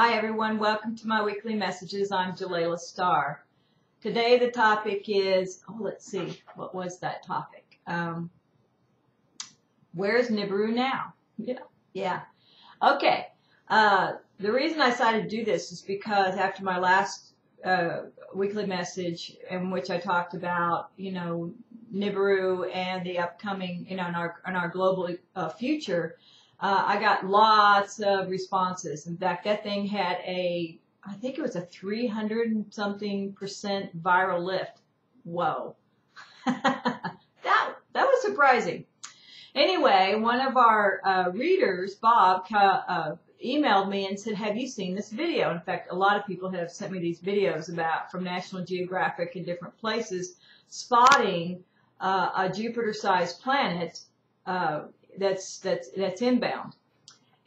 Hi everyone, welcome to my weekly messages. I'm Jalila Starr. Today the topic is, let's see, what was that topic? Where's Nibiru now? Yeah. Okay. The reason I decided to do this is because after my last weekly message in which I talked about, Nibiru and the upcoming, in our global future, I got lots of responses. In fact, that thing had I think it was a 300-something% viral lift. Whoa. that was surprising. Anyway, one of our readers, Bob, emailed me and said, have you seen this video? In fact, a lot of people have sent me these videos from National Geographic and different places spotting a Jupiter-sized planet that's inbound.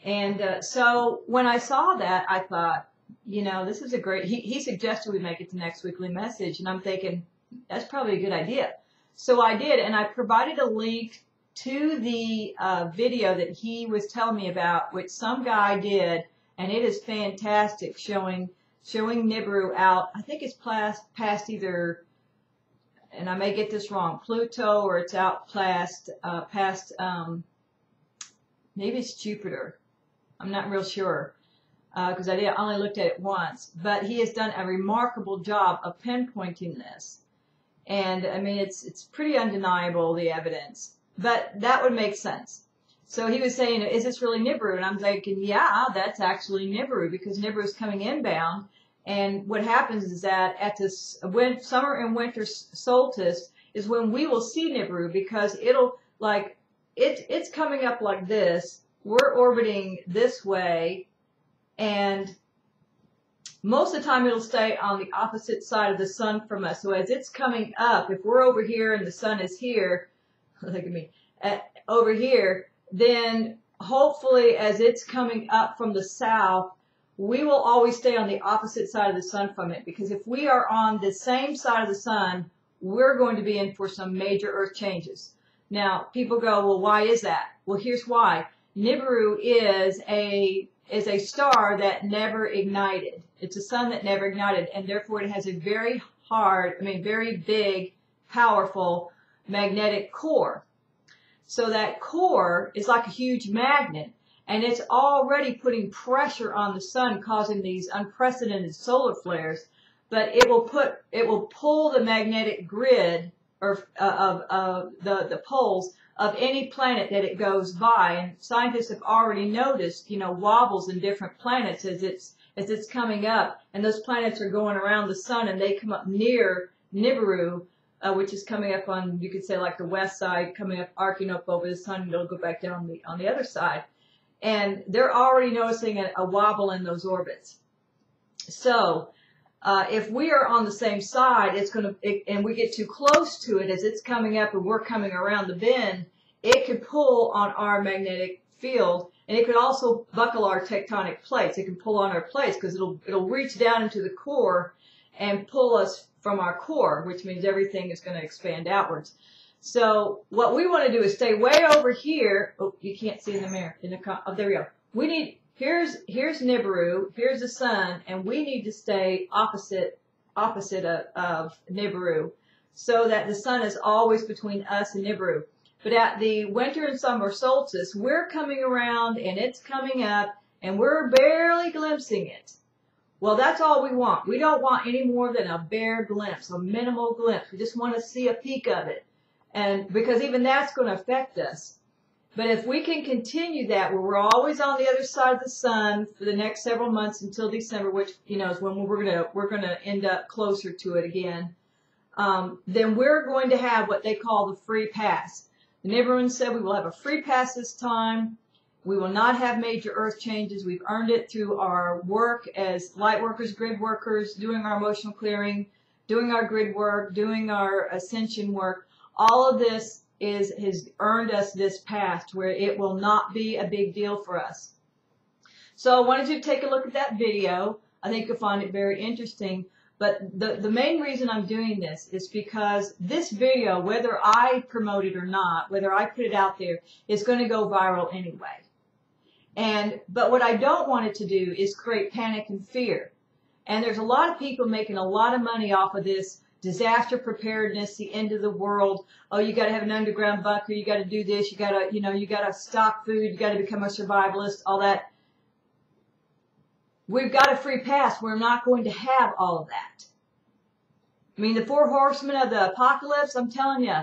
And so when I saw that, I thought, this is a great, he suggested we make it the next weekly message, and I'm thinking, that's probably a good idea. So I did, and I provided a link to the video that he was telling me about, which some guy did, and it is fantastic, showing Nibiru out. I think it's past either, and I may get this wrong, Pluto, or it's out past maybe it's Jupiter. I'm not real sure because I only looked at it once. But he has done a remarkable job of pinpointing this, and I mean it's pretty undeniable, the evidence. But that would make sense. So he was saying, is this really Nibiru? And I'm thinking, yeah, that's actually Nibiru, because Nibiru is coming inbound. And what happens is that at this summer and winter solstice is when we will see Nibiru, because it's coming up like this. We're orbiting this way, and most of the time it'll stay on the opposite side of the sun from us. So as it's coming up, if we're over here and the sun is here, look at me, over here, then hopefully as it's coming up from the south, we will always stay on the opposite side of the sun from it, because if we are on the same side of the sun, we're going to be in for some major Earth changes. Now, people go, well, why is that? Well, here's why. Nibiru is a star that never ignited. It's a sun that never ignited, and therefore it has a very big, powerful magnetic core. So that core is like a huge magnet, and it's already putting pressure on the sun, causing these unprecedented solar flares. But it will pull the magnetic grid of the poles of any planet that it goes by. And scientists have already noticed, wobbles in different planets as it's coming up, and those planets are going around the sun, and they come up near Nibiru, which is coming up on, you could say, like the west side, coming up, arcing up over the sun, and it'll go back down on the other side. And they're already noticing a wobble in those orbits. So if we are on the same side, and we get too close to it as it's coming up and we're coming around the bend, it could pull on our magnetic field, and it could also buckle our tectonic plates. It can pull on our plates because it'll reach down into the core and pull us from our core, which means everything is going to expand outwards. So what we want to do is stay way over here. Oh, you can't see in the mirror. There we go. Here's Nibiru, here's the sun, and we need to stay opposite of Nibiru, so that the sun is always between us and Nibiru. But at the winter and summer solstice, we're coming around and it's coming up, and we're barely glimpsing it. Well, that's all we want. We don't want any more than a bare glimpse, a minimal glimpse. We just want to see a peek of it, and because even that's going to affect us. But if we can continue that, where we're always on the other side of the sun for the next several months until December, which is when we're gonna end up closer to it again, then we're going to have what they call the free pass. The Nibiruans said we will have a free pass this time. We will not have major Earth changes. We've earned it through our work as light workers, grid workers, doing our emotional clearing, doing our grid work, doing our ascension work. All of this has earned us this path where it will not be a big deal for us. So I wanted you to take a look at that video. I think you'll find it very interesting. But the main reason I'm doing this is because this video, whether I promote it or not, whether I put it out there, is going to go viral anyway. But what I don't want it to do is create panic and fear. And there's a lot of people making a lot of money off of this disaster preparedness, the end of the world. Oh, you got to have an underground bunker. You got to do this. You got to, you got to stock food. You got to become a survivalist, all that. We've got a free pass. We're not going to have all of that. I mean, the 4 horsemen of the apocalypse, I'm telling you,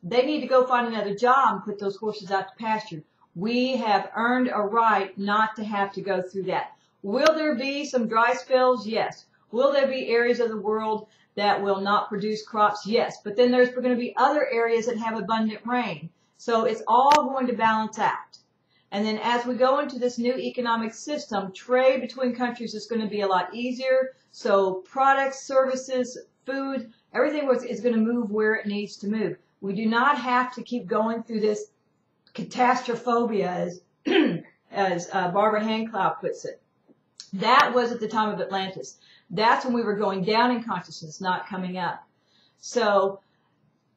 they need to go find another job and put those horses out to pasture. We have earned a right not to have to go through that. Will there be some dry spells? Yes. Will there be areas of the world that will not produce crops? Yes. But then there's going to be other areas that have abundant rain. So it's all going to balance out. And then as we go into this new economic system, trade between countries is going to be a lot easier. So products, services, food, everything is going to move where it needs to move. We do not have to keep going through this catastrophophobia, as Barbara Hancock puts it. That was at the time of Atlantis. That's when we were going down in consciousness, not coming up. So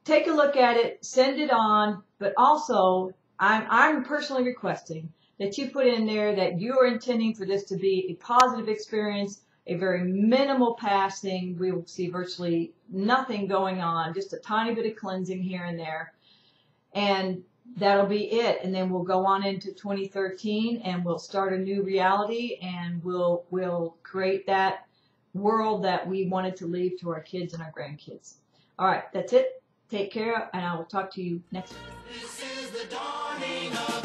take a look at it, send it on, but also I'm personally requesting that you put in there that you are intending for this to be a positive experience, a very minimal passing. We will see virtually nothing going on, just a tiny bit of cleansing here and there. And that'll be it. And then we'll go on into 2013 and we'll start a new reality and we'll create that world that we wanted to leave to our kids and our grandkids. All right, that's it. Take care, and I will talk to you next week. This is the dawning of